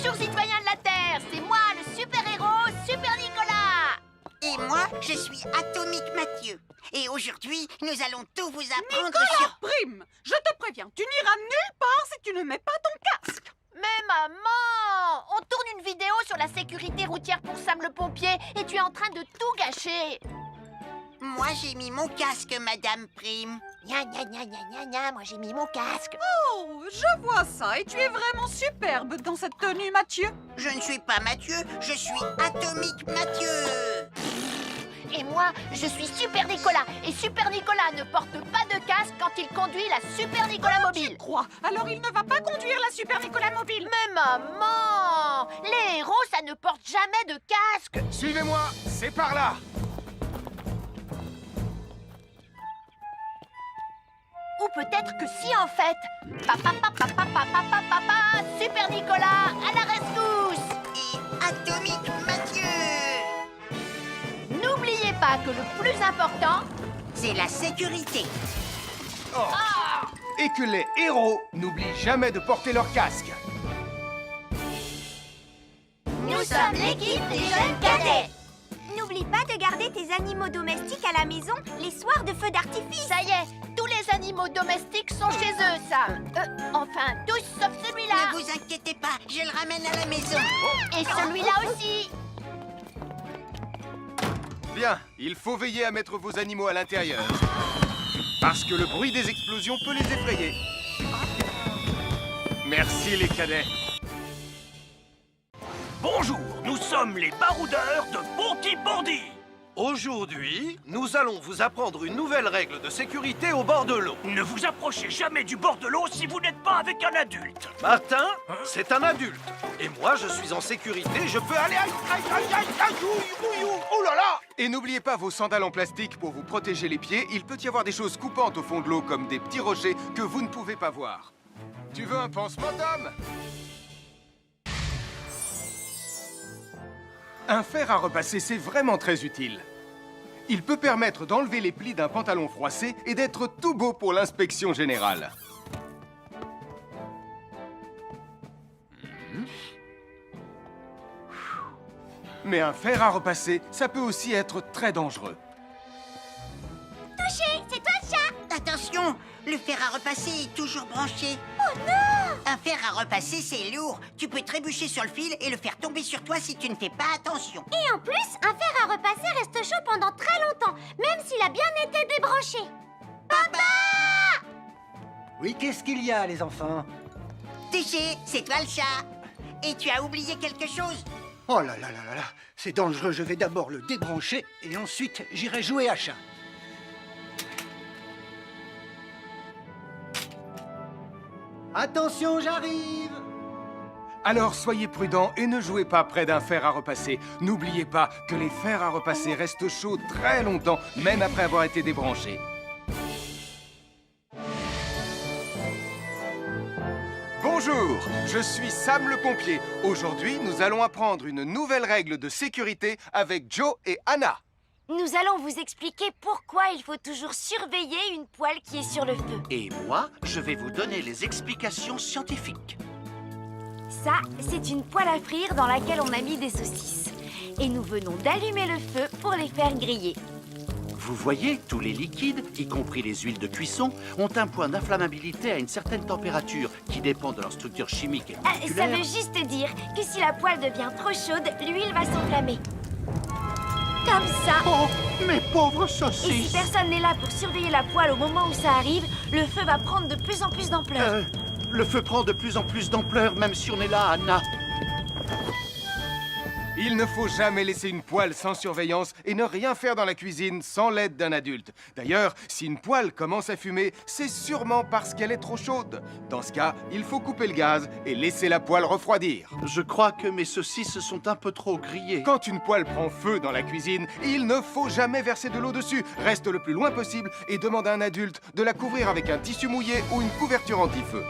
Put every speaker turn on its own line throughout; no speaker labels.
Bonjour citoyens de la Terre, c'est moi le super-héros Super Nicolas.
Et moi, je suis Atomique Mathieu. Et aujourd'hui, nous allons tout vous apprendre
Nicolas
sur...
Prime, je te préviens, tu n'iras nulle part si tu ne mets pas ton casque.
Mais maman, on tourne une vidéo sur la sécurité routière pour Sam le pompier et tu es en train de tout gâcher.
Moi, j'ai mis mon casque, Madame Prime.
Gna gna gna gna gna gna, moi j'ai mis mon casque.
Oh, je vois ça et tu es vraiment superbe dans cette tenue, Mathieu.
Je ne suis pas Mathieu, je suis Atomique Mathieu.
Et moi, je suis Super Nicolas. Et Super Nicolas ne porte pas de casque quand il conduit la Super Nicolas Mobile.
Crois, alors il ne va pas conduire la Super Nicolas Mobile.
Mais maman, les héros, ça ne porte jamais de casque.
Suivez-moi, c'est par là.
Ou peut-être que si en fait. Papa, Super Nicolas, à la rescousse.
Et Atomique Mathieu.
N'oubliez pas que le plus important,
C'est la sécurité.
Et que les héros n'oublient jamais de porter leur casque.
nous sommes l'équipe des jeunes cadets.
N'oublie pas de garder tes animaux domestiques à la maison les soirs de feu d'artifice.
Ça y est, tous les animaux domestiques sont chez eux, Sam. Enfin, tous sauf celui-là.
Ne vous inquiétez pas, je le ramène à la maison.
Et celui-là aussi.
Bien, il faut veiller à mettre vos animaux à l'intérieur. Parce que le bruit des explosions peut les effrayer. Merci les cadets.
Bonjour, nous sommes les baroudeurs de Bondy.
Aujourd'hui, nous allons vous apprendre une nouvelle règle de sécurité au bord de l'eau.
Ne vous approchez jamais du bord de l'eau si vous n'êtes pas avec un adulte.
Martin, c'est un adulte. Et moi, je suis en sécurité, je peux aller... Aïe, aïe, aïe, aïe, aïe, ouïe, ouïe, ouïe, oh là là!
Et n'oubliez pas vos sandales en plastique pour vous protéger les pieds. Il peut y avoir des choses coupantes au fond de l'eau, comme des petits rochers que vous ne pouvez pas voir. Tu veux un pansement, Tom? Un fer à repasser, c'est vraiment très utile. Il peut permettre d'enlever les plis d'un pantalon froissé et d'être tout beau pour l'inspection générale. Mais un fer à repasser, ça peut aussi être très dangereux.
Touché, c'est toi le chat.
Attention, le fer à repasser est toujours branché.
Oh non!
Un fer à repasser, c'est lourd. Tu peux trébucher sur le fil et le faire tomber sur toi si tu ne fais pas attention.
Et en plus, un fer à repasser reste chaud pendant très longtemps, même s'il a bien été débranché.
Oui, qu'est-ce qu'il y a, les enfants?
Touché, c'est toi le chat. Et tu as oublié quelque chose?
Oh là là là là là, c'est dangereux, je vais d'abord le débrancher et ensuite j'irai jouer à chat. Attention, j'arrive!
Alors soyez prudents et ne jouez pas près d'un fer à repasser. N'oubliez pas que les fers à repasser restent chauds très longtemps, même après avoir été débranchés. Bonjour, je suis Sam le pompier. Aujourd'hui, nous allons apprendre une nouvelle règle de sécurité avec Joe et Anna.
Nous allons vous expliquer pourquoi il faut toujours surveiller une poêle qui est sur le feu.
Et moi, je vais vous donner les explications scientifiques.
Ça, c'est une poêle à frire dans laquelle on a mis des saucisses. Et nous venons d'allumer le feu pour les faire griller.
Vous voyez, tous les liquides, y compris les huiles de cuisson, ont un point d'inflammabilité à une certaine température qui dépend de leur structure chimique et
Ça
moléculaire.
veut juste dire que si la poêle devient trop chaude, l'huile va s'enflammer. Comme ça.
Oh, mes pauvres
Et si
saucisses!
personne n'est là pour surveiller la poêle au moment où ça arrive, le feu va prendre de plus en plus d'ampleur.
Le feu prend de plus en plus d'ampleur, même si on est là, Anna.
Il ne faut jamais laisser une poêle sans surveillance et ne rien faire dans la cuisine sans l'aide d'un adulte. D'ailleurs, si une poêle commence à fumer, c'est sûrement parce qu'elle est trop chaude. Dans ce cas, il faut couper le gaz et laisser la poêle refroidir.
Je crois que mes saucisses sont un peu trop grillées.
Quand une poêle prend feu dans la cuisine, il ne faut jamais verser de l'eau dessus. Reste le plus loin possible et demande à un adulte de la couvrir avec un tissu mouillé ou une couverture anti-feu.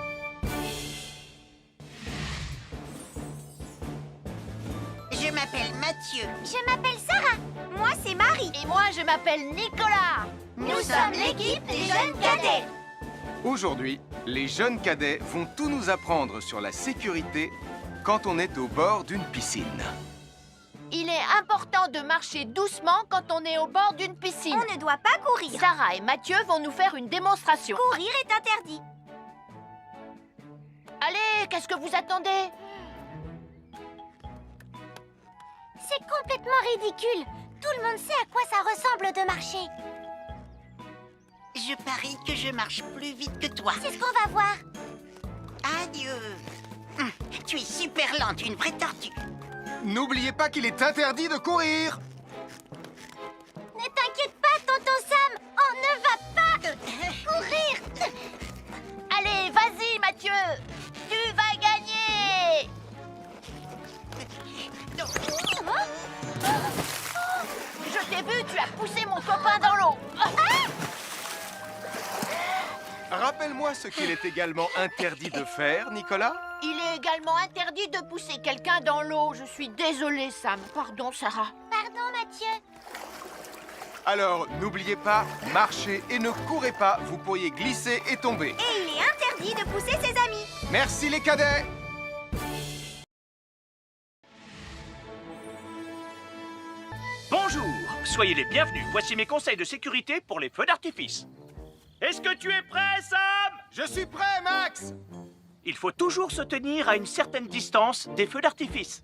Je m'appelle Mathieu.
Je m'appelle Sarah. Moi, c'est Marie.
Et moi, je m'appelle Nicolas. Nous sommes l'équipe des jeunes cadets.
Aujourd'hui, Les jeunes cadets vont tout nous apprendre sur la sécurité quand on est au bord d'une piscine.
Il est important de marcher doucement quand on est au bord d'une piscine.
On ne doit pas courir.
Sarah et Mathieu vont nous faire une démonstration.
Courir est interdit.
Allez, qu'est-ce que vous attendez?
C'est complètement ridicule. Tout le monde sait à quoi ça ressemble de marcher.
Je parie que je marche plus vite que toi.
C'est ce qu'on va voir.
Adieu. Tu es super lente, une vraie tortue.
N'oubliez pas qu'il est interdit de courir.
Ne t'inquiète pas, tonton Sam. On ne va pas courir.
Allez, vas-y, Mathieu. Tu vas gagner. Je t'ai vu, tu as poussé mon copain dans l'eau.
Rappelle-moi ce qu'il est également interdit de faire, Nicolas.
Il est également interdit de pousser quelqu'un dans l'eau. Je suis désolée, Sam. Pardon, Sarah.
Pardon, Mathieu.
Alors, n'oubliez pas, marchez et ne courez pas, vous pourriez glisser et tomber.
Et il est interdit de pousser ses amis.
Merci les cadets.
Bonjour, soyez les bienvenus. Voici mes conseils de sécurité pour les feux d'artifice. Est-ce que tu es prêt, Sam?
Je suis prêt, Max.
Il faut toujours se tenir à une certaine distance des feux d'artifice.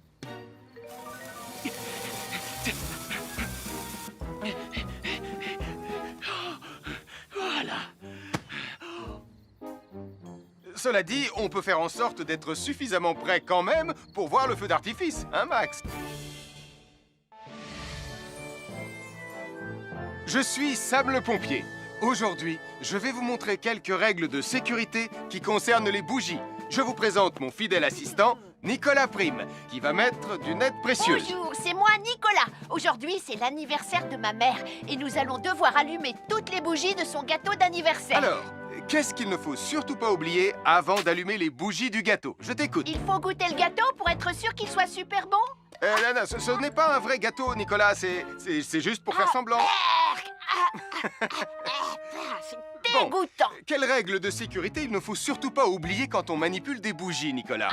Voilà.
Cela dit, on peut faire en sorte d'être suffisamment prêt quand même pour voir le feu d'artifice, hein, Max? Je suis Sam le pompier. Aujourd'hui, je vais vous montrer quelques règles de sécurité qui concernent les bougies. Je vous présente mon fidèle assistant, Nicolas Prime, qui va mettre d'une aide précieuse.
Bonjour, c'est moi, Nicolas. Aujourd'hui, c'est l'anniversaire de ma mère et nous allons devoir allumer toutes les bougies de son gâteau d'anniversaire.
Alors, qu'est-ce qu'il ne faut surtout pas oublier avant d'allumer les bougies du gâteau? Je t'écoute.
Il faut goûter le gâteau pour être sûr qu'il soit super bon.
Non, ce n'est pas un vrai gâteau, Nicolas. C'est juste pour faire semblant.
C'est
Bon,
dégoûtant.
quelle règle de sécurité il ne faut surtout pas oublier quand on manipule des bougies, Nicolas?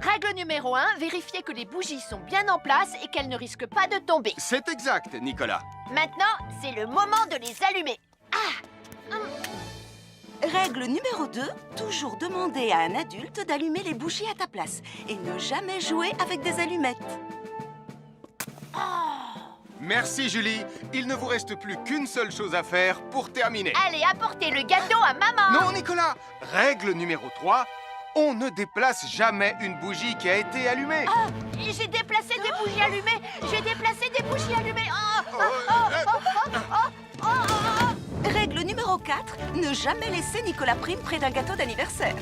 Règle numéro 1, vérifier que les bougies sont bien en place et qu'elles ne risquent pas de tomber.
C'est exact, Nicolas.
Maintenant, c'est le moment de les allumer.
Règle numéro 2, toujours demander à un adulte d'allumer les bougies à ta place et ne jamais jouer avec des allumettes.
Merci, Julie. Il ne vous reste plus qu'une seule chose à faire pour terminer.
Allez, apportez le gâteau à maman.
Non, Nicolas. Règle numéro 3, on ne déplace jamais une bougie qui a été allumée.
J'ai déplacé des bougies allumées. J'ai déplacé des bougies allumées.
Règle numéro 4, ne jamais laisser Nicolas Prime près d'un gâteau d'anniversaire.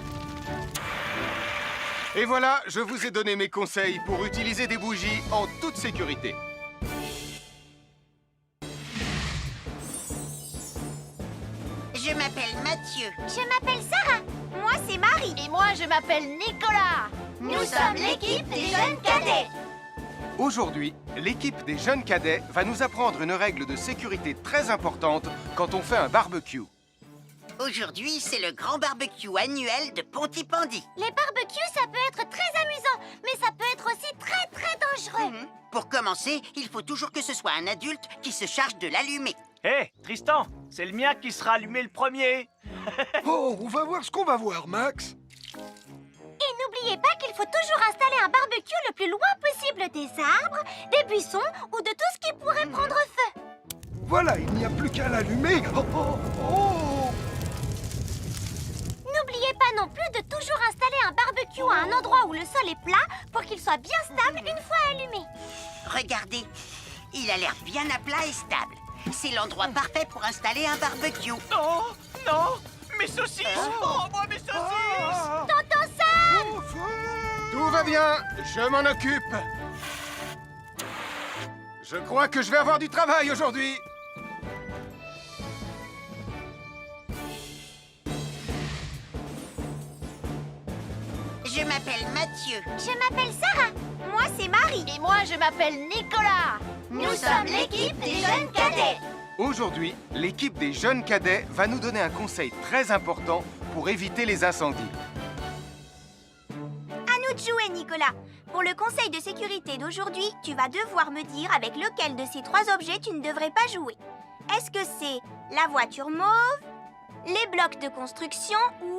Et voilà, je vous ai donné mes conseils pour utiliser des bougies en toute sécurité.
Je m'appelle Mathieu.
Je m'appelle Sarah. Moi, c'est Marie.
Et moi, je m'appelle Nicolas.
Nous sommes l'équipe des jeunes cadets.
Aujourd'hui, l'équipe des jeunes cadets va nous apprendre une règle de sécurité très importante quand on fait un barbecue.
Aujourd'hui, c'est le grand barbecue annuel de Pontypandy.
Les barbecues, ça peut être très amusant, mais ça peut être aussi très dangereux.
Pour commencer, il faut toujours que ce soit un adulte qui se charge de l'allumer.
Hé, Tristan, c'est le mien qui sera allumé le premier.
Oh, on va voir ce qu'on va voir, Max.
Et n'oubliez pas qu'il faut toujours installer un barbecue le plus loin possible des arbres, des buissons ou de tout ce qui pourrait prendre feu.
Voilà, il n'y a plus qu'à l'allumer. Oh, oh, oh.
N'oubliez pas non plus de toujours installer un barbecue à un endroit où le sol est plat pour qu'il soit bien stable une fois allumé.
Regardez, il a l'air bien à plat et stable. C'est l'endroit parfait pour installer un barbecue.
Non, non, mes saucisses. Oh, moi, mes saucisses.
Tonton Sam!
Tout va bien, je m'en occupe. Je crois que je vais avoir du travail aujourd'hui.
Je m'appelle Mathieu.
Je m'appelle Sarah. Moi, c'est Marie.
Et moi, je m'appelle Nicolas.
Nous sommes l'équipe des jeunes cadets.
Aujourd'hui, l'équipe des jeunes cadets va nous donner un conseil très important pour pour éviter les incendies.
À nous de jouer, Nicolas. Pour le conseil de sécurité d'aujourd'hui, tu vas devoir me dire avec lequel de ces 3 objets tu ne devrais pas jouer. Est-ce que c'est la voiture mauve, les blocs de construction ou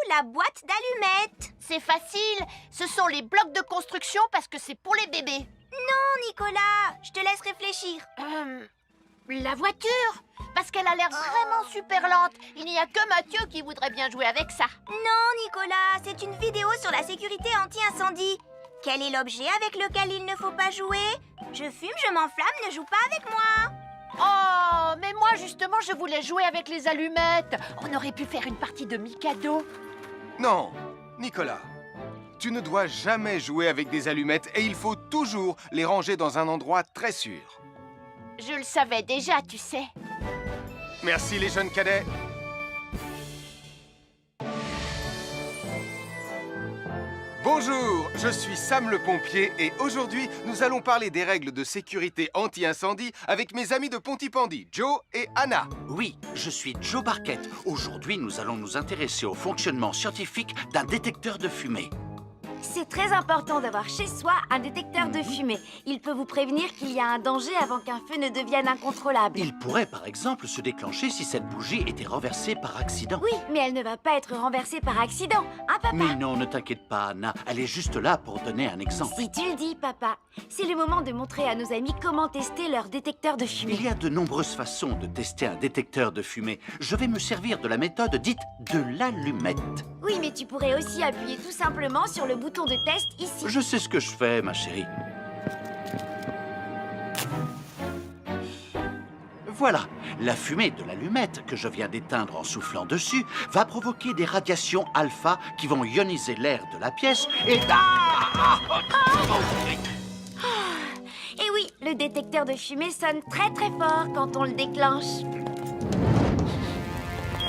la boîte d'allumettes?
C'est facile, ce sont les blocs de construction parce que c'est pour les bébés.
Non, Nicolas, je te laisse réfléchir.
La voiture, parce qu'elle a l'air vraiment super lente. Il n'y a que Mathieu qui voudrait bien jouer avec ça.
Non, Nicolas, c'est une vidéo sur la sécurité anti-incendie. Quel est l'objet avec lequel il ne faut pas jouer? Je fume, je m'enflamme, ne joue pas avec moi.
Oh, mais moi justement je voulais jouer avec les allumettes. On aurait pu faire une partie de Mikado.
Non, Nicolas, tu ne dois jamais jouer avec des allumettes et il faut toujours les ranger dans un endroit très sûr.
Je le savais déjà, tu sais.
Merci les jeunes cadets. Bonjour, je suis Sam le pompier et aujourd'hui, nous allons parler des règles de sécurité anti-incendie avec mes amis de Pontypandy, Joe et Anna.
Oui, je suis Joe Barquette. Aujourd'hui, nous allons nous intéresser au fonctionnement scientifique d'un détecteur de fumée.
C'est très important d'avoir chez soi un détecteur de fumée. Il peut vous prévenir qu'il y a un danger avant qu'un feu ne devienne incontrôlable.
Il pourrait par exemple se déclencher si cette bougie était renversée par accident.
Oui, mais elle ne va pas être renversée par accident, hein, papa?
Mais non, ne t'inquiète pas, Anna. Elle est juste là pour donner un exemple.
Si tu le dis, papa. C'est le moment de montrer à nos amis comment tester leur détecteur de fumée.
Il y a de nombreuses façons de tester un détecteur de fumée. Je vais me servir de la méthode dite de l'allumette.
Oui, mais tu pourrais aussi appuyer tout simplement sur le bouton de test ici.
Je sais ce que je fais, ma chérie. Voilà, la fumée de l'allumette que je viens d'éteindre en soufflant dessus va provoquer des radiations alpha qui vont ioniser l'air de la pièce et...
Et oui, le détecteur de fumée sonne très très fort quand on le déclenche.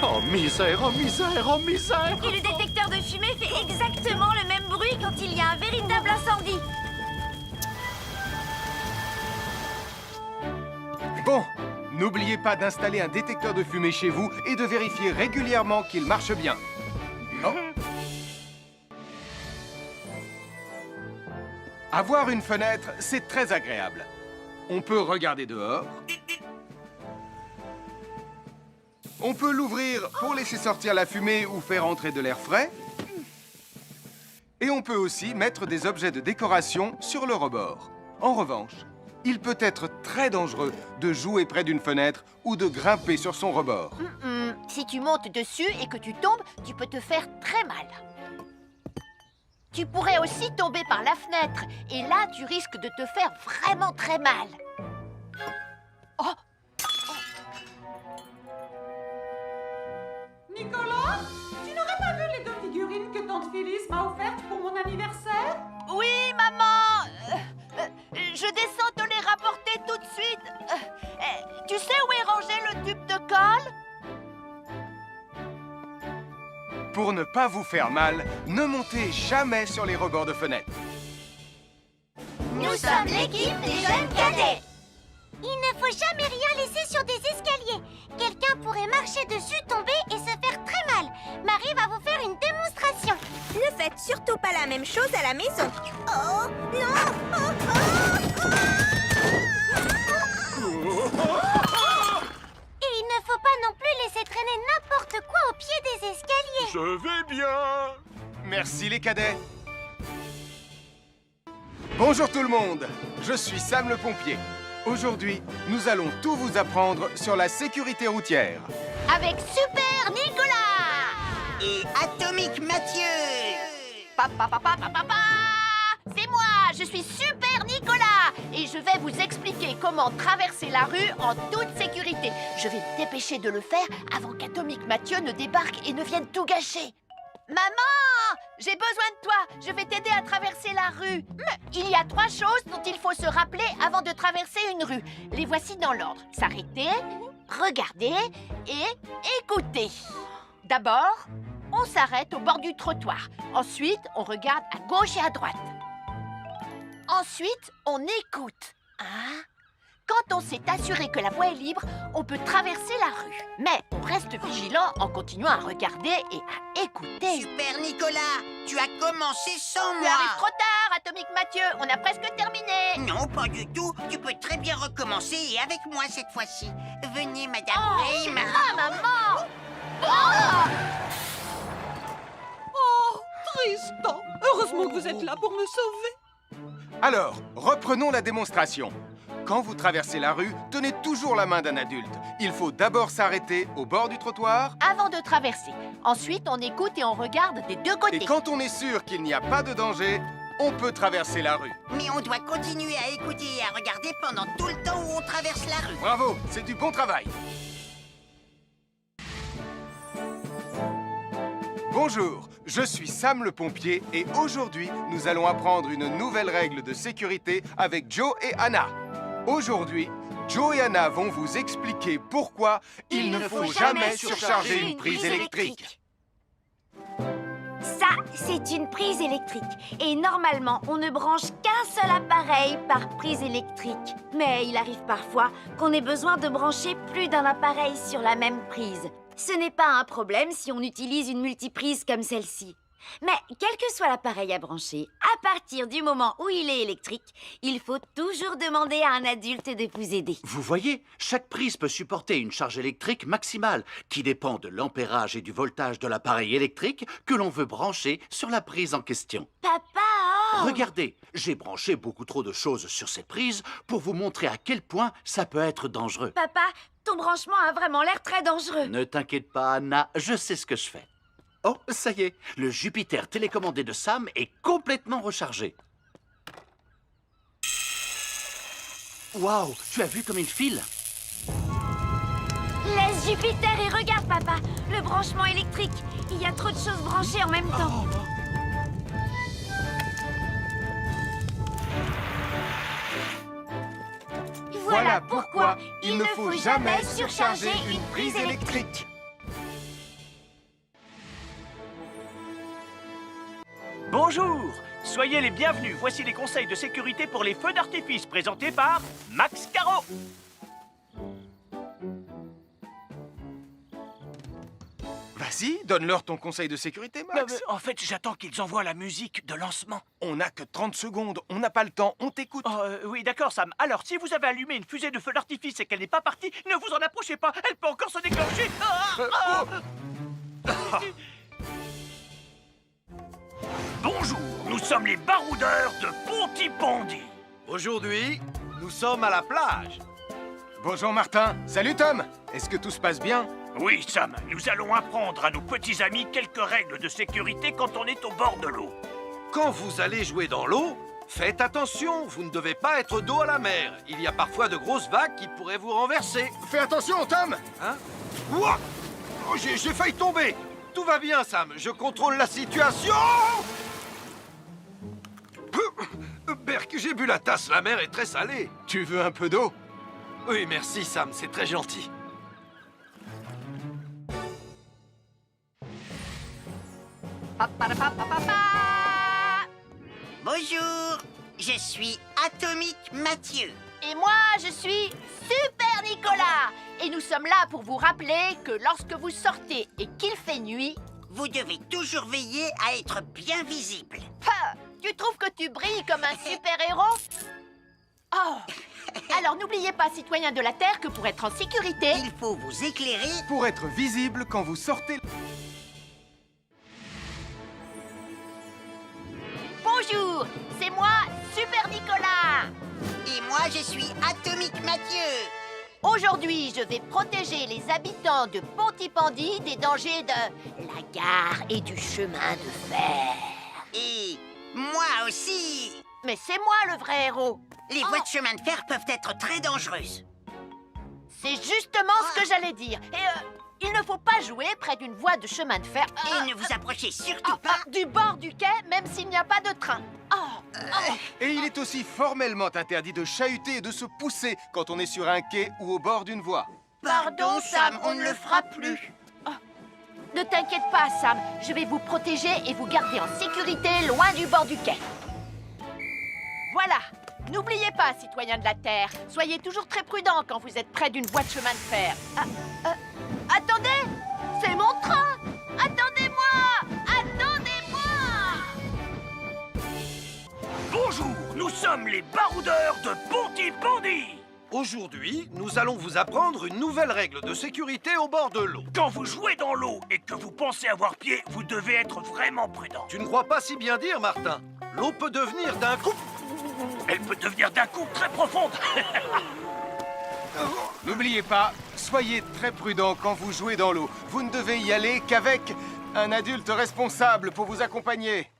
Oh misère, oh misère, oh misère!
Et le détecteur de fumée fait exactement le même bruit quand il y a un véritable incendie.
Bon, n'oubliez pas d'installer un détecteur de fumée chez vous et de vérifier régulièrement qu'il marche bien. Oh. Avoir une fenêtre, c'est très agréable. On peut regarder dehors. On peut l'ouvrir pour laisser sortir la fumée ou faire entrer de l'air frais. Et on peut aussi mettre des objets de décoration sur le rebord. En revanche, il peut être très dangereux de jouer près d'une fenêtre ou de grimper sur son rebord.
Si tu montes dessus et que tu tombes, tu peux te faire très mal. Tu pourrais aussi tomber par la fenêtre et là, tu risques de te faire vraiment très mal. Oh!
Nicolas, tu n'aurais pas vu les 2 figurines que tante Phyllis m'a offertes pour mon anniversaire?
Oui, maman! Je descends te les rapporter tout de suite. Tu sais où est rangé le tube de colle?
Pour ne pas vous faire mal, ne montez jamais sur les rebords de fenêtres.
Nous sommes l'équipe des jeunes cadets. Il ne faut jamais rien laisser sur des escaliers. Quelqu'un pourrait marcher dessus, tomber et se faire très mal. Marie va vous faire une démonstration. Ne faites surtout pas la même chose à la maison. Oh, non! Et il ne faut pas non plus laisser traîner n'importe quoi au pied des escaliers.
Je vais bien.
Merci les cadets. Bonjour tout le monde, je suis Sam le pompier. Aujourd'hui, nous allons tout vous apprendre sur la sécurité routière.
Avec Super Nicolas!
Et Atomique Mathieu.
C'est moi, je suis Super Nicolas et je vais vous expliquer comment traverser la rue en toute sécurité. Je vais me dépêcher de le faire avant qu'Atomique Mathieu ne débarque et ne vienne tout gâcher. Maman, j'ai besoin de toi, je vais t'aider à traverser la rue. Il y a 3 choses dont il faut se rappeler avant de traverser une rue. Les voici dans l'ordre. S'arrêter, regarder et écouter. D'abord, on s'arrête au bord du trottoir. Ensuite, on regarde à gauche et à droite. Ensuite, on écoute. 1, Quand on s'est assuré que la voie est libre, on peut traverser la rue. Mais on reste vigilant en continuant à regarder et à écouter.
Super Nicolas, tu as commencé sans
Tu
moi.
arrives trop tard, Atomique Mathieu. On a presque terminé.
Non, pas du tout. Tu peux très bien recommencer et avec moi cette fois-ci. Venez, Madame Brame.
Ah, maman! Oh!
Oh, Tristan! Heureusement que vous êtes là pour me sauver.
Alors, reprenons la démonstration. Quand vous traversez la rue, tenez toujours la main d'un adulte. Il faut d'abord s'arrêter au bord du trottoir.
Avant de traverser. Ensuite, on écoute et on regarde des deux côtés.
Et quand on est sûr qu'il n'y a pas de danger, on peut traverser la rue.
Mais on doit continuer à écouter et à regarder pendant tout le temps où on traverse la rue.
Bravo, c'est du bon travail. Bonjour, je suis Sam le pompier et aujourd'hui, nous allons apprendre une nouvelle règle de sécurité avec Joe et Anna. Aujourd'hui, Joe et Anna vont vous expliquer pourquoi il ne faut jamais surcharger une prise électrique.
Ça, c'est une prise électrique. Et normalement, on ne branche qu'un seul appareil par prise électrique. Mais il arrive parfois qu'on ait besoin de brancher plus d'un appareil sur la même prise. Ce n'est pas un problème si on utilise une multiprise comme celle-ci. Mais quel que soit l'appareil à brancher, à partir du moment où il est électrique, il faut toujours demander à un adulte de vous aider.
Vous voyez, chaque prise peut supporter une charge électrique maximale qui dépend de l'ampérage et du voltage de l'appareil électrique que l'on veut brancher sur la prise en question.
Papa!
Regardez, j'ai branché beaucoup trop de choses sur cette prise pour vous montrer à quel point ça peut être dangereux.
Papa, ton branchement a vraiment l'air très dangereux.
Ne t'inquiète pas, Anna, je sais ce que je fais. Oh, ça y est, le Jupiter télécommandé de Sam est complètement rechargé. Waouh, tu as vu comme il file?
Laisse Jupiter et regarde, papa. Le branchement électrique. Il y a trop de choses branchées en même temps.
Voilà pourquoi il ne faut jamais surcharger une prise électrique.
Bonjour, soyez les bienvenus. Voici les conseils de sécurité pour les feux d'artifice présentés par Max Caro.
Vas-y, donne-leur ton conseil de sécurité, Max.
En fait, j'attends qu'ils envoient la musique de lancement.
On n'a que 30 secondes, on n'a pas le temps, on t'écoute.
Oui, d'accord, Sam. Alors, si vous avez allumé une fusée de feu d'artifice et qu'elle n'est pas partie, ne vous en approchez pas. Elle peut encore se déclencher. Bonjour, nous sommes les baroudeurs de Pontypandy.
Aujourd'hui, nous sommes à la plage.
Bonjour Martin. Salut Tom. Est-ce que tout se passe bien?
Oui, Sam, nous allons apprendre à nos petits amis quelques règles de sécurité quand on est au bord de l'eau.
Quand vous allez jouer dans l'eau, faites attention, vous ne devez pas être dos à la mer. Il y a parfois de grosses vagues qui pourraient vous renverser.
Fais attention, Tom.
Hein? Ouah! Oh, j'ai failli tomber. Tout va bien, Sam, je contrôle la situation. Berk, j'ai bu la tasse, la mer est très salée.
Tu veux un peu d'eau?
Oui, merci, Sam, c'est très gentil.
Bonjour, je suis Atomique Mathieu.
Et moi, je suis Super Nicolas. Et nous sommes là pour vous rappeler que lorsque vous sortez et qu'il fait nuit...
Vous devez toujours veiller à être bien visible.
Ha! Tu trouves que tu brilles comme un super-héros? Oh! Alors n'oubliez pas, citoyens de la Terre, que pour être en sécurité...
Il faut vous éclairer.
Pour être visible quand vous sortez...
Bonjour, c'est moi, Super Nicolas.
Et moi, je suis Atomique Mathieu.
Aujourd'hui, je vais protéger les habitants de Pontypandy des dangers de la gare et du chemin de fer.
Et moi aussi.
Mais c'est moi le vrai héros.
Les voies de chemin de fer peuvent être très dangereuses.
C'est justement ce que j'allais dire. Et il ne faut pas jouer près d'une voie de chemin de fer.
Et ne vous approchez surtout pas
du bord du quai, même s'il n'y a pas de train.
Et il est aussi formellement interdit de chahuter et de se pousser quand on est sur un quai ou au bord d'une voie.
Pardon, Sam, on ne le fera plus. Ne t'inquiète pas, Sam. Je vais vous protéger et vous garder en sécurité loin du bord du quai. Voilà. N'oubliez pas, citoyens de la Terre, soyez toujours très prudents quand vous êtes près d'une voie de chemin de fer. Attendez! C'est mon train! Attendez-moi! Attendez-moi!
Bonjour, nous sommes les baroudeurs de Pontypandy.
Aujourd'hui, nous allons vous apprendre une nouvelle règle de sécurité au bord de l'eau.
Quand vous jouez dans l'eau et que vous pensez avoir pied, vous devez être vraiment prudent.
Tu ne crois pas si bien dire, Martin? L'eau peut devenir d'un coup...
Elle peut devenir d'un coup très profonde.
N'oubliez pas, soyez très prudent quand vous jouez dans l'eau. Vous ne devez y aller qu'avec un adulte responsable pour vous accompagner.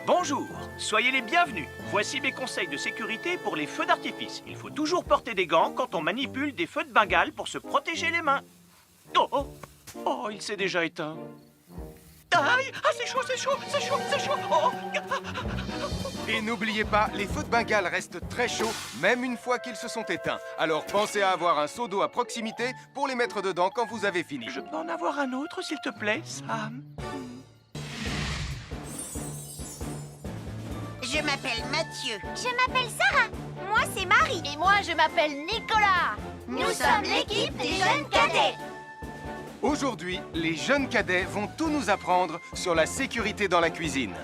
Bonjour, soyez les bienvenus. Voici mes conseils de sécurité pour les feux d'artifice. Il faut toujours porter des gants quand on manipule des feux de Bengale pour se protéger les mains. Oh, il s'est déjà éteint. Aïe! Ah, c'est chaud, c'est chaud, c'est chaud, c'est chaud. Oh.
Et n'oubliez pas, les feux de Bengale restent très chauds, même une fois qu'ils se sont éteints. Alors pensez à avoir un seau d'eau à proximité pour les mettre dedans quand vous avez fini.
Je peux en avoir un autre, s'il te plaît, Sam?
Je m'appelle Mathieu.
Je m'appelle Sarah. Moi, c'est Marie.
Et moi, je m'appelle Nicolas.
Nous sommes l'équipe des jeunes cadets.
Aujourd'hui, les jeunes cadets vont tout nous apprendre sur la sécurité dans la cuisine.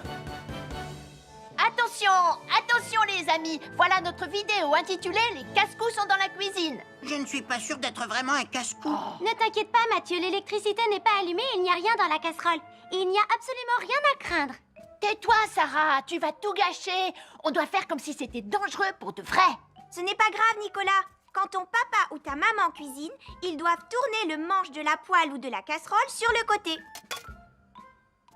Attention, attention les amis. Voilà notre vidéo intitulée « Les casse-cous sont dans la cuisine ».
Je ne suis pas sûre d'être vraiment un casse-cou.
Ne t'inquiète pas, Mathieu, l'électricité n'est pas allumée et il n'y a rien dans la casserole. Il n'y a absolument rien à craindre.
Tais-toi, Sarah, tu vas tout gâcher. On doit faire comme si c'était dangereux pour de vrai.
Ce n'est pas grave, Nicolas. Quand ton papa ou ta maman cuisine, ils doivent tourner le manche de la poêle ou de la casserole sur le côté.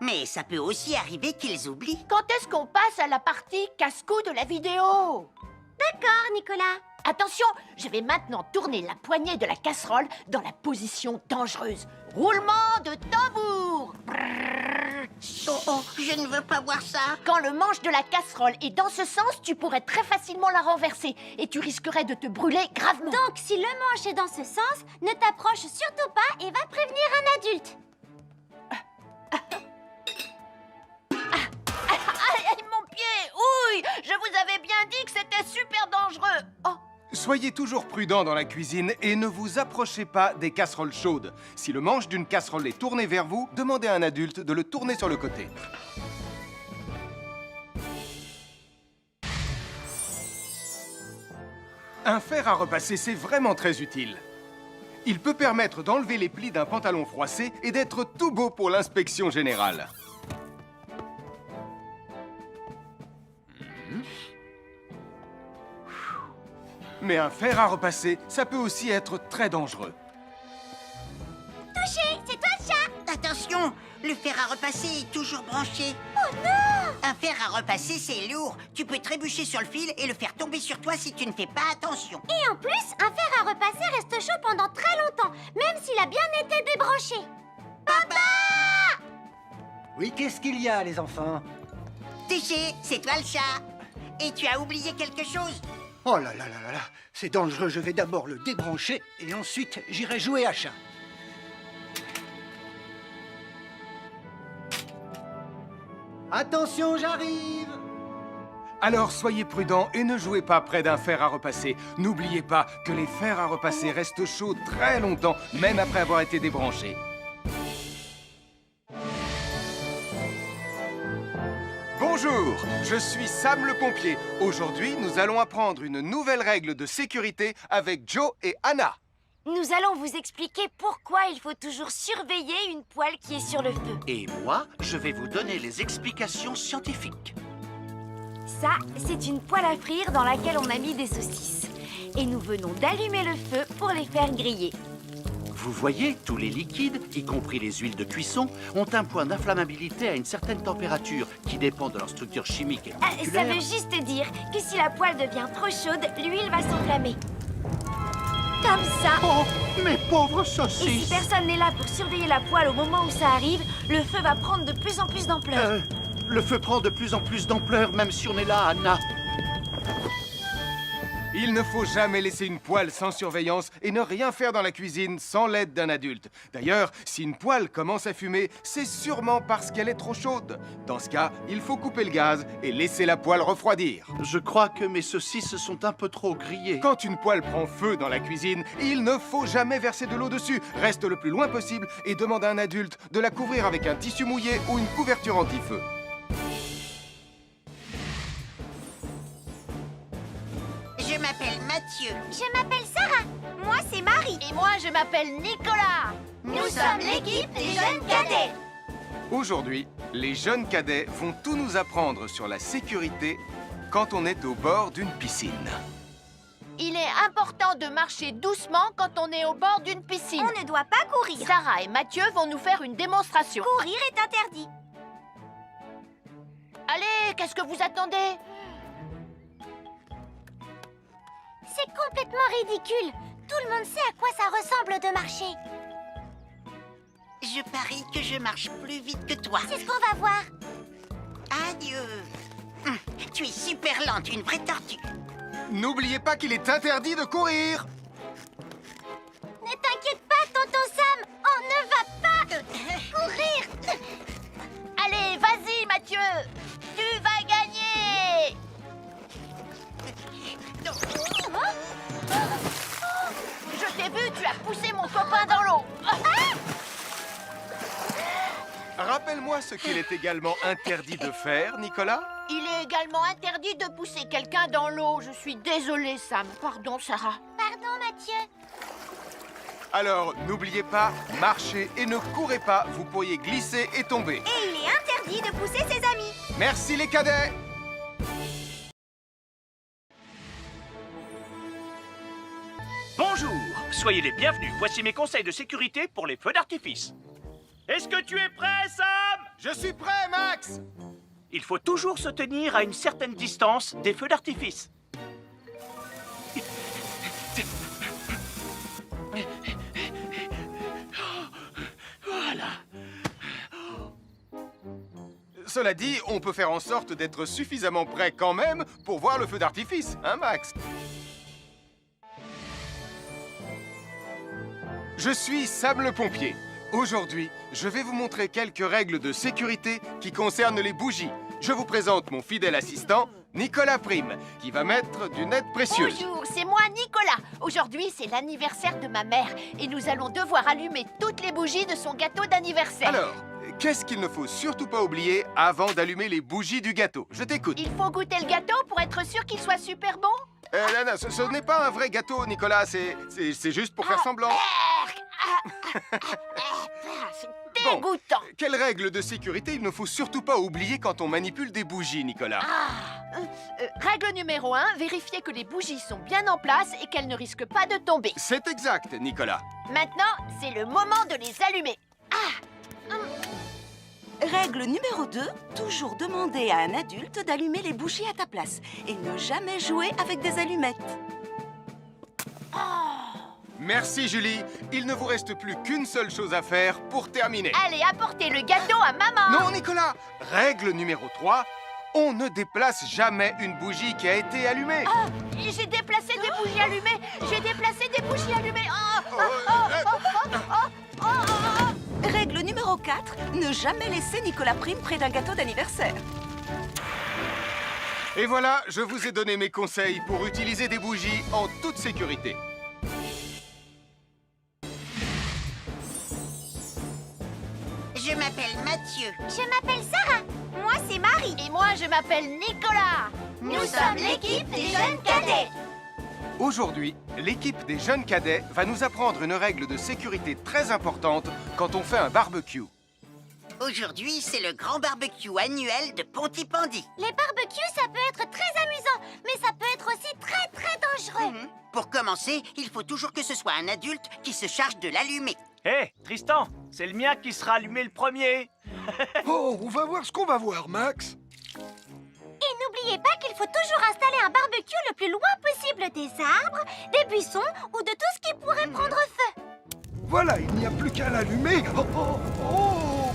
Mais ça peut aussi arriver qu'ils oublient.
Quand est-ce qu'on passe à la partie casse-cou de la vidéo?
D'accord, Nicolas.
Attention, je vais maintenant tourner la poignée de la casserole dans la position dangereuse. Roulement de tambour.
Oh, je ne veux pas voir ça.
Quand le manche de la casserole est dans ce sens, tu pourrais très facilement la renverser et tu risquerais de te brûler gravement.
Donc, si le manche est dans ce sens, ne t'approche surtout pas et va prévenir un adulte.
Aïe, mon pied! Ouille! Je vous avais bien dit que c'était super dangereux. Oh!
Soyez toujours prudents dans la cuisine et ne vous approchez pas des casseroles chaudes. Si le manche d'une casserole est tourné vers vous, demandez à un adulte de le tourner sur le côté. Un fer à repasser, c'est vraiment très utile. Il peut permettre d'enlever les plis d'un pantalon froissé et d'être tout beau pour l'inspection générale. Mais un fer à repasser, ça peut aussi être très dangereux.
Touché, c'est toi le chat.
Attention, le fer à repasser est toujours branché.
Oh non!
Un fer à repasser, c'est lourd. Tu peux trébucher sur le fil et le faire tomber sur toi si tu ne fais pas attention.
Et en plus, un fer à repasser reste chaud pendant très longtemps, même s'il a bien été débranché. Papa!
Oui, qu'est-ce qu'il y a, les enfants?
Touché, c'est toi le chat. Et tu as oublié quelque chose?
Oh là là là là là, c'est dangereux, je vais d'abord le débrancher et ensuite j'irai jouer à chat. Attention, j'arrive!
Alors soyez prudents et ne jouez pas près d'un fer à repasser. N'oubliez pas que les fers à repasser restent chauds très longtemps, même après avoir été débranchés. Bonjour, je suis Sam le pompier. Aujourd'hui, nous allons apprendre une nouvelle règle de sécurité avec Joe et Anna.
Nous allons vous expliquer pourquoi il faut toujours surveiller une poêle qui est sur le feu.
Et moi, je vais vous donner les explications scientifiques.
Ça, c'est une poêle à frire dans laquelle on a mis des saucisses. Et nous venons d'allumer le feu pour les faire griller.
Vous voyez, tous les liquides, y compris les huiles de cuisson, ont un point d'inflammabilité à une certaine température qui dépend de leur structure chimique et
Ça
moléculaire.
veut juste dire que si la poêle devient trop chaude, l'huile va s'enflammer. Comme ça.
Oh, mes pauvres
Et si
saucisses!
personne n'est là pour surveiller la poêle au moment où ça arrive, le feu va prendre de plus en plus d'ampleur.
Le feu prend de plus en plus d'ampleur, même si on est là, Anna.
Il ne faut jamais laisser une poêle sans surveillance et ne rien faire dans la cuisine sans l'aide d'un adulte. D'ailleurs, si une poêle commence à fumer, c'est sûrement parce qu'elle est trop chaude. Dans ce cas, il faut couper le gaz et laisser la poêle refroidir.
Je crois que mes saucisses sont un peu trop grillées.
Quand une poêle prend feu dans la cuisine, il ne faut jamais verser de l'eau dessus. Reste le plus loin possible et demande à un adulte de la couvrir avec un tissu mouillé ou une couverture anti-feu.
Je m'appelle Mathieu.
Je m'appelle Sarah. Moi, c'est Marie.
Et moi, je m'appelle Nicolas.
Nous sommes l'équipe des jeunes cadets.
Aujourd'hui, les jeunes cadets vont tout nous apprendre sur la sécurité quand on est au bord d'une piscine.
Il est important de marcher doucement quand on est au bord d'une piscine.
On ne doit pas courir.
Sarah et Mathieu vont nous faire une démonstration.
Courir est interdit.
Allez, qu'est-ce que vous attendez?
C'est complètement ridicule. Tout le monde sait à quoi ça ressemble de marcher.
Je parie que je marche plus vite que toi.
C'est ce qu'on va voir.
Adieu. Tu es super lente, une vraie tortue.
N'oubliez pas qu'il est interdit de courir.
Ne t'inquiète pas, tonton Sam. On ne va pas courir.
Allez, vas-y, Mathieu. Tu vas gagner. Je t'ai vu, tu as poussé mon copain dans l'eau.
Rappelle-moi ce qu'il est également interdit de faire, Nicolas.
Il est également interdit de pousser quelqu'un dans l'eau. Je suis désolée, Sam. Pardon, Sarah.
Pardon, Mathieu.
Alors, n'oubliez pas, marchez et ne courez pas, vous pourriez glisser et tomber.
Et il est interdit de pousser ses amis.
Merci les cadets.
Bonjour, soyez les bienvenus. Voici mes conseils de sécurité pour les feux d'artifice. Est-ce que tu es prêt, Sam?
Je suis prêt, Max.
Il faut toujours se tenir à une certaine distance des feux d'artifice. Voilà.
Cela dit, on peut faire en sorte d'être suffisamment prêt quand même pour voir le feu d'artifice, hein, Max? Je suis Sam le pompier. Aujourd'hui, je vais vous montrer quelques règles de sécurité qui concernent les bougies. Je vous présente mon fidèle assistant, Nicolas Prime, qui va mettre d'une aide précieuse.
Bonjour, c'est moi, Nicolas. Aujourd'hui, c'est l'anniversaire de ma mère et nous allons devoir allumer toutes les bougies de son gâteau d'anniversaire.
Alors, qu'est-ce qu'il ne faut surtout pas oublier avant d'allumer les bougies du gâteau? Je t'écoute.
Il faut goûter le gâteau pour être sûr qu'il soit super bon.
Non, ce n'est pas un vrai gâteau, Nicolas. C'est juste pour faire semblant.
C'est dégoûtant.
Quelle règle de sécurité il ne faut surtout pas oublier quand on manipule des bougies, Nicolas?
Règle numéro 1, vérifier que les bougies sont bien en place et qu'elles ne risquent pas de tomber.
C'est exact, Nicolas.
Maintenant, c'est le moment de les allumer.
Règle numéro 2, toujours demander à un adulte d'allumer les bougies à ta place et ne jamais jouer avec des allumettes.
Merci, Julie. Il ne vous reste plus qu'une seule chose à faire pour terminer.
Allez, apportez le gâteau à maman.
Non, Nicolas. Règle numéro 3, on ne déplace jamais une bougie qui a été allumée.
J'ai déplacé des bougies allumées. J'ai déplacé des bougies allumées.
Règle numéro 4, ne jamais laisser Nicolas Prime près d'un gâteau d'anniversaire.
Et voilà, je vous ai donné mes conseils pour utiliser des bougies en toute sécurité.
Je m'appelle Mathieu.
Je m'appelle Sarah. Moi, c'est Marie.
Et moi, je m'appelle Nicolas.
Nous sommes l'équipe des jeunes cadets.
Aujourd'hui, l'équipe des jeunes cadets va nous apprendre une règle de sécurité très importante quand on fait un barbecue.
Aujourd'hui, c'est le grand barbecue annuel de Pontypandy.
Les barbecues, ça peut être très amusant, mais ça peut être aussi très, très dangereux.
Pour commencer, il faut toujours que ce soit un adulte qui se charge de l'allumer.
Hé, Tristan, c'est le mien qui sera allumé le premier.
Oh, on va voir ce qu'on va voir, Max.
Et n'oubliez pas qu'il faut toujours installer un barbecue le plus loin possible des arbres, des buissons ou de tout ce qui pourrait prendre feu.
Voilà, il n'y a plus qu'à l'allumer. Oh, oh, oh.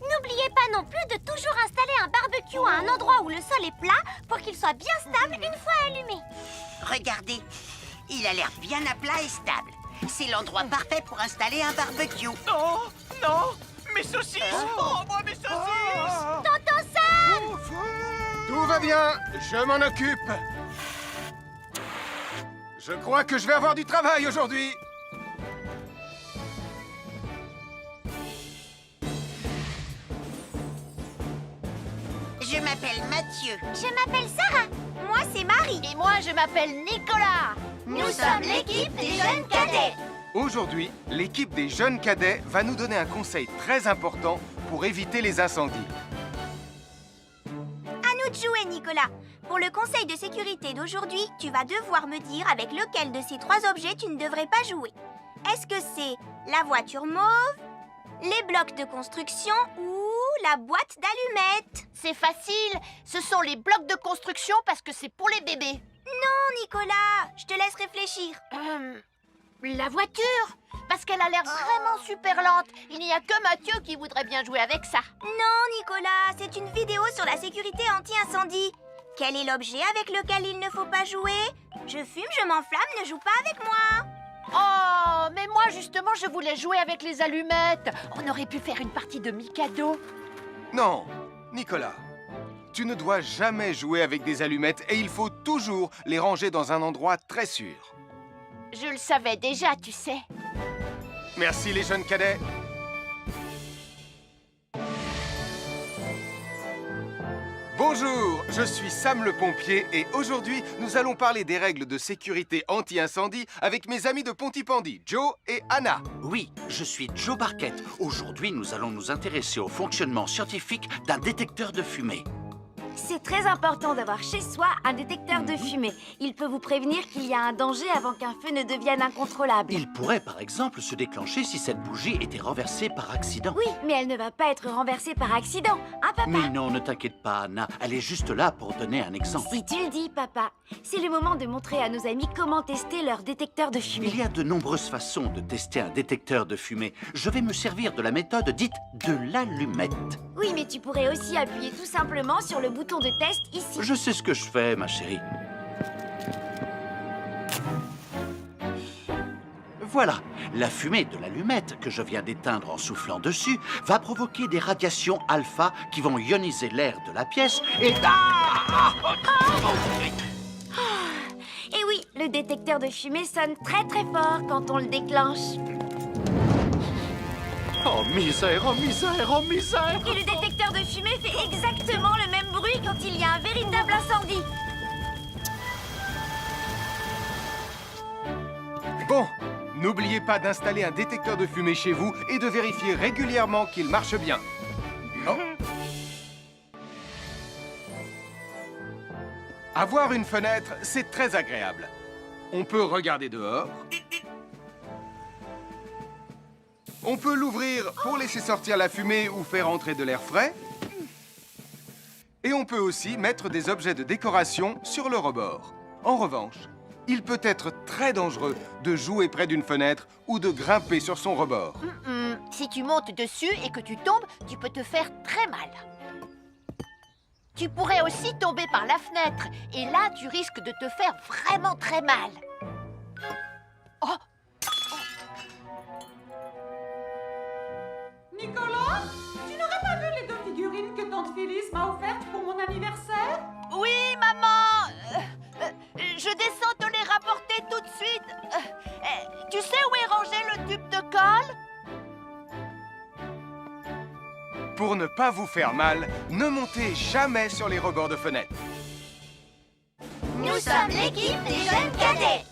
N'oubliez pas non plus de toujours installer un barbecue à un endroit où le sol est plat pour qu'il soit bien stable une fois allumé.
Regardez, il a l'air bien à plat et stable. C'est l'endroit parfait pour installer un barbecue.
Oh, non! Mes saucisses! Oh, moi, mes saucisses!
Tonton Sam!
Tout va bien, je m'en occupe. Je crois que je vais avoir du travail aujourd'hui.
Je m'appelle Mathieu.
Je m'appelle Sarah. Moi, c'est Marie.
Et moi, je m'appelle Nicolas.
Nous sommes l'équipe des jeunes cadets.
Aujourd'hui, l'équipe des jeunes cadets va nous donner un conseil très important pour éviter les incendies.
À nous de jouer, Nicolas. Pour le conseil de sécurité d'aujourd'hui, tu vas devoir me dire avec lequel de ces 3 objets tu ne devrais pas jouer. Est-ce que c'est la voiture mauve, les blocs de construction ou la boîte d'allumettes?
C'est facile, ce sont les blocs de construction parce que c'est pour les bébés.
Non, Nicolas, je te laisse réfléchir.
La voiture, parce qu'elle a l'air vraiment super lente. Il n'y a que Mathieu qui voudrait bien jouer avec ça.
Non, Nicolas, c'est une vidéo sur la sécurité anti-incendie. Quel est l'objet avec lequel il ne faut pas jouer? Je fume, je m'enflamme, ne joue pas avec moi.
Oh, mais moi justement, je voulais jouer avec les allumettes. On aurait pu faire une partie de Mikado.
Non, Nicolas, tu ne dois jamais jouer avec des allumettes et il faut toujours les ranger dans un endroit très sûr.
Je le savais déjà, tu sais.
Merci les jeunes cadets. Bonjour, je suis Sam le pompier et aujourd'hui, nous allons parler des règles de sécurité anti-incendie avec mes amis de Pontypandy, Joe et Anna.
Oui, je suis Joe Barquette. Aujourd'hui, nous allons nous intéresser au fonctionnement scientifique d'un détecteur de fumée.
C'est très important d'avoir chez soi un détecteur de fumée. Il peut vous prévenir qu'il y a un danger avant qu'un feu ne devienne incontrôlable.
Il pourrait, par exemple, se déclencher si cette bougie était renversée par accident.
Oui, mais elle ne va pas être renversée par accident, hein, papa?
Mais non, ne t'inquiète pas, Anna. Elle est juste là pour donner un exemple.
Si tu le dis, papa. C'est le moment de montrer à nos amis comment tester leur détecteur de fumée.
Il y a de nombreuses façons de tester un détecteur de fumée. Je vais me servir de la méthode dite de l'allumette.
Oui, mais tu pourrais aussi appuyer tout simplement sur le bouton de test ici.
Je sais ce que je fais, ma chérie. Voilà, la fumée de l'allumette que je viens d'éteindre en soufflant dessus va provoquer des radiations alpha qui vont ioniser l'air de la pièce et...
Et oui, le détecteur de fumée sonne très très fort quand on le déclenche.
Oh misère, oh misère, oh misère!
Et le détecteur de fumée fait exactement le même bruit quand il y a un véritable incendie.
Bon, n'oubliez pas d'installer un détecteur de fumée chez vous et de vérifier régulièrement qu'il marche bien. Oh. Avoir une fenêtre, c'est très agréable. On peut regarder dehors. On peut l'ouvrir pour laisser sortir la fumée ou faire entrer de l'air frais. Et on peut aussi mettre des objets de décoration sur le rebord. En revanche, il peut être très dangereux de jouer près d'une fenêtre ou de grimper sur son rebord.
Si tu montes dessus et que tu tombes, tu peux te faire très mal. Tu pourrais aussi tomber par la fenêtre. Et là, tu risques de te faire vraiment très mal. Oh!
Nicolas, tu n'aurais pas vu les 2 figurines que tante Phyllis m'a offertes pour mon anniversaire?
Oui, maman! Je descends te les rapporter tout de suite. Tu sais où est rangé le tube de colle?
Pour ne pas vous faire mal, ne montez jamais sur les rebords de fenêtres.
Nous sommes l'équipe des jeunes cadets.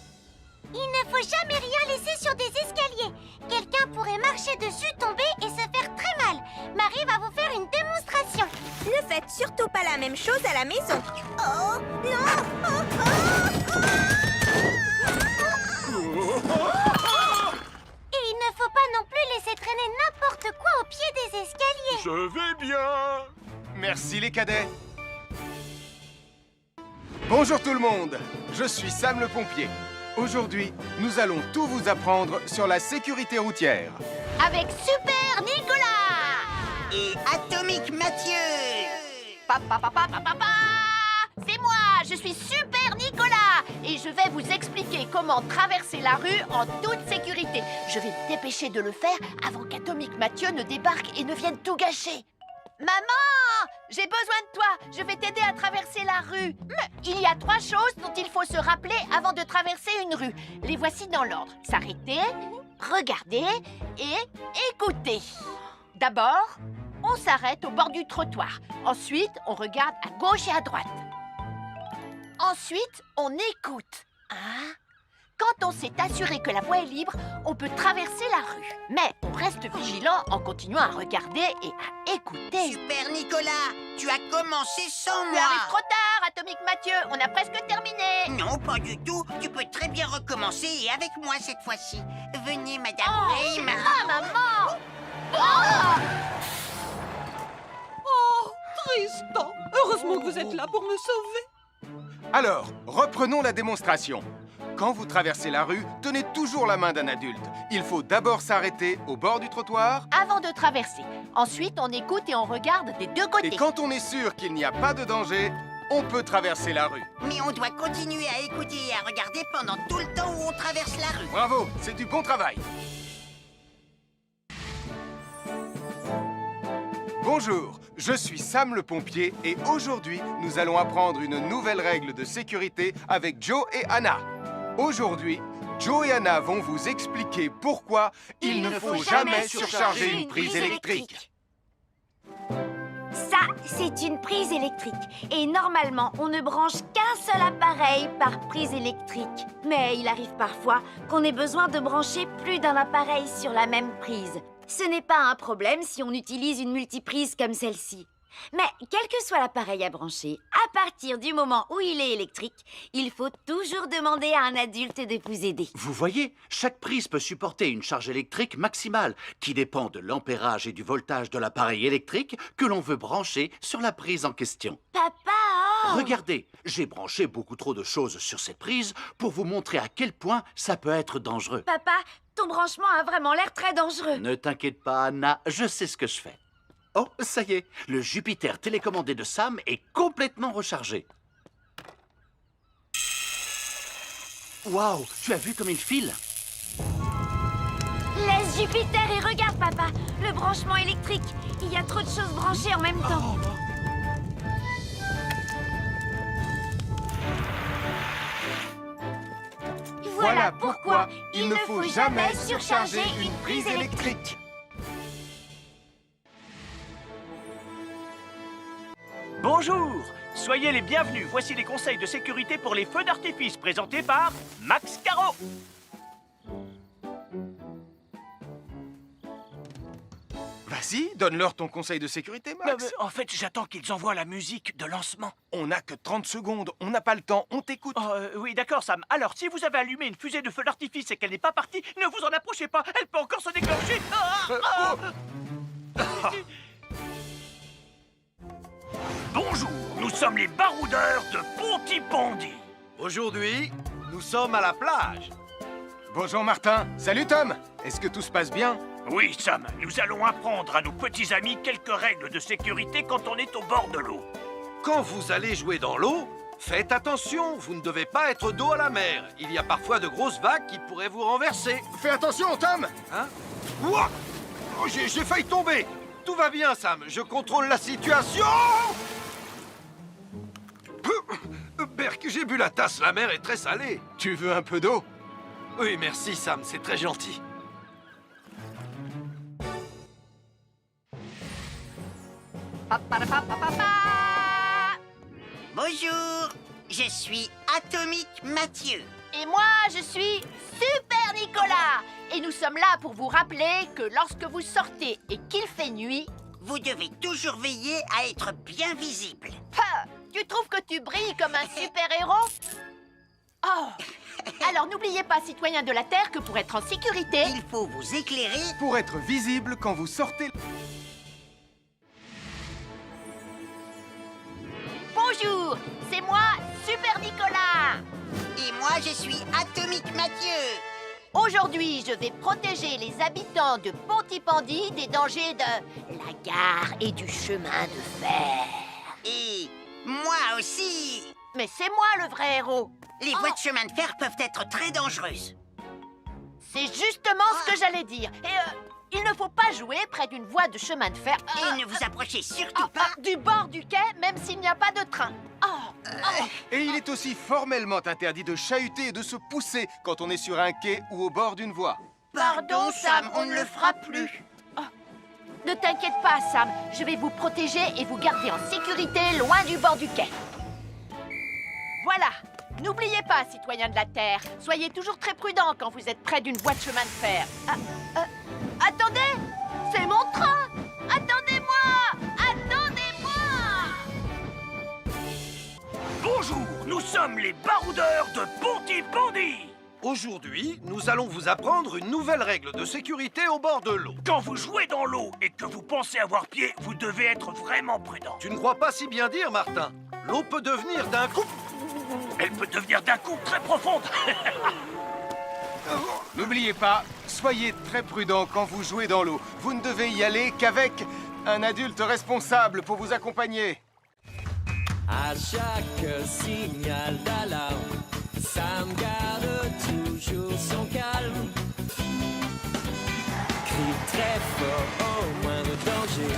Il ne faut jamais rien laisser sur des escaliers. Quelqu'un pourrait marcher dessus, tomber et se faire très mal. Marie va vous faire une démonstration. Ne faites surtout pas la même chose à la maison. Oh, non! Et il ne faut pas non plus laisser traîner n'importe quoi au pied des escaliers.
Je vais bien.
Merci les cadets. Bonjour tout le monde, je suis Sam le pompier. Aujourd'hui, nous allons tout vous apprendre sur la sécurité routière.
Avec Super Nicolas!
Et Atomique Atomique Mathieu.
C'est moi, je suis Super Nicolas et je vais vous expliquer comment traverser la rue en toute sécurité. Je vais me dépêcher de le faire avant qu'Atomique Mathieu ne débarque et ne vienne tout gâcher. Maman, j'ai besoin de toi, je vais t'aider à traverser la rue. Il y a 3 choses dont il faut se rappeler avant de traverser une rue. Les voici dans l'ordre. S'arrêter, regarder et écouter. D'abord, on s'arrête au bord du trottoir. Ensuite, on regarde à gauche et à droite. Ensuite, on écoute. Quand on s'est assuré que la voie est libre, on peut traverser la rue. Mais on reste vigilant en continuant à regarder et à écouter.
Super Nicolas, tu as commencé sans
Tu
moi.
arrives trop tard, Atomique Mathieu. On a presque terminé.
Non, pas du tout. Tu peux très bien recommencer et avec moi cette fois-ci. Venez, Madame Brame.
Maman.
Oh, Tristan! Heureusement que vous êtes là pour me sauver.
Alors, reprenons la démonstration. Quand vous traversez la rue, tenez toujours la main d'un adulte. Il faut d'abord s'arrêter au bord du trottoir.
Avant de traverser. Ensuite, on écoute et on regarde des deux côtés.
Et quand on est sûr qu'il n'y a pas de danger, on peut traverser la rue.
Mais on doit continuer à écouter et à regarder pendant tout le temps où on traverse la rue.
Bravo, c'est du bon travail. Bonjour, je suis Sam le pompier et aujourd'hui, nous allons apprendre une nouvelle règle de sécurité avec Joe et Anna. Aujourd'hui, Joe et Anna vont vous expliquer pourquoi il ne faut jamais surcharger une prise électrique.
Ça, c'est une prise électrique. Et normalement, on ne branche qu'un seul appareil par prise électrique. Mais il arrive parfois qu'on ait besoin de brancher plus d'un appareil sur la même prise. Ce n'est pas un problème si on utilise une multiprise comme celle-ci. Mais quel que soit l'appareil à brancher, à partir du moment où il est électrique, il faut toujours demander à un adulte de vous aider.
Vous voyez, chaque prise peut supporter une charge électrique maximale qui dépend de l'ampérage et du voltage de l'appareil électrique que l'on veut brancher sur la prise en question.
Papa!
Regardez, j'ai branché beaucoup trop de choses sur cette prise pour vous montrer à quel point ça peut être dangereux.
Papa, ton branchement a vraiment l'air très dangereux.
Ne t'inquiète pas, Anna, je sais ce que je fais. Oh, ça y est, le Jupiter télécommandé de Sam est complètement rechargé. Waouh, tu as vu comme il file?
Laisse Jupiter et regarde, papa. Le branchement électrique. Il y a trop de choses branchées en même temps.
Voilà pourquoi il ne faut jamais surcharger une prise électrique.
Bonjour, soyez les bienvenus. Voici les conseils de sécurité pour les feux d'artifice présentés par Max Caro.
Vas-y, donne-leur ton conseil de sécurité, Max.
En fait, j'attends qu'ils envoient la musique de lancement.
On n'a que 30 secondes, on n'a pas le temps, on t'écoute.
Oui, d'accord, Sam. Alors, si vous avez allumé une fusée de feu d'artifice et qu'elle n'est pas partie, ne vous en approchez pas. Elle peut encore se déclencher. Bonjour, nous sommes les baroudeurs de Pontypandy.
Aujourd'hui, nous sommes à la plage.
Bonjour Martin. Salut Tom. Est-ce que tout se passe bien?
Oui, Sam, nous allons apprendre à nos petits amis quelques règles de sécurité quand on est au bord de l'eau.
Quand vous allez jouer dans l'eau, faites attention, vous ne devez pas être dos à la mer. Il y a parfois de grosses vagues qui pourraient vous renverser.
Fais attention, Tom.
Hein? Ouah! Oh, j'ai failli tomber. Tout va bien, Sam, je contrôle la situation. Berk, j'ai bu la tasse, la mer est très salée.
Tu veux un peu d'eau?
Oui, merci, Sam, c'est très gentil.
Bonjour, je suis Atomique Mathieu.
Et moi, je suis Super Nicolas. Et nous sommes là pour vous rappeler que lorsque vous sortez et qu'il fait nuit...
Vous devez toujours veiller à être bien visible.
Tu trouves que tu brilles comme un super-héros? Oh! Alors n'oubliez pas, citoyens de la Terre, que pour être en sécurité...
Il faut vous éclairer.
Pour être visible quand vous sortez...
Bonjour, c'est moi, Super Nicolas.
Et moi, je suis Atomique Mathieu.
Aujourd'hui, je vais protéger les habitants de Pontypandy des dangers de la gare et du chemin de fer.
Et moi aussi.
Mais c'est moi le vrai héros.
Les voies de chemin de fer peuvent être très dangereuses.
C'est justement ce que j'allais dire. Et il ne faut pas jouer près d'une voie de chemin de fer.
Et ne vous approchez surtout pas.
Du bord du quai, même s'il n'y a pas de train.
Et il est aussi formellement interdit de chahuter et de se pousser quand on est sur un quai ou au bord d'une voie.
Pardon, Sam, on ne le fera plus. Ne t'inquiète pas, Sam. Je vais vous protéger et vous garder en sécurité loin du bord du quai. Voilà. N'oubliez pas, citoyens de la Terre, soyez toujours très prudents quand vous êtes près d'une voie de chemin de fer. Attendez! C'est mon train! Attendez-moi! Attendez-moi!
Bonjour, nous sommes les baroudeurs de Pontypandy.
Aujourd'hui, nous allons vous apprendre une nouvelle règle de sécurité au bord de l'eau.
Quand vous jouez dans l'eau et que vous pensez avoir pied, vous devez être vraiment prudent.
Tu ne crois pas si bien dire, Martin? L'eau peut devenir d'un coup...
Elle peut devenir d'un coup très profonde.
N'oubliez pas, soyez très prudent quand vous jouez dans l'eau. Vous ne devez y aller qu'avec un adulte responsable pour vous accompagner.
À chaque signal d'alarme, Sam garde toujours son calme. Crie très fort au moindre danger.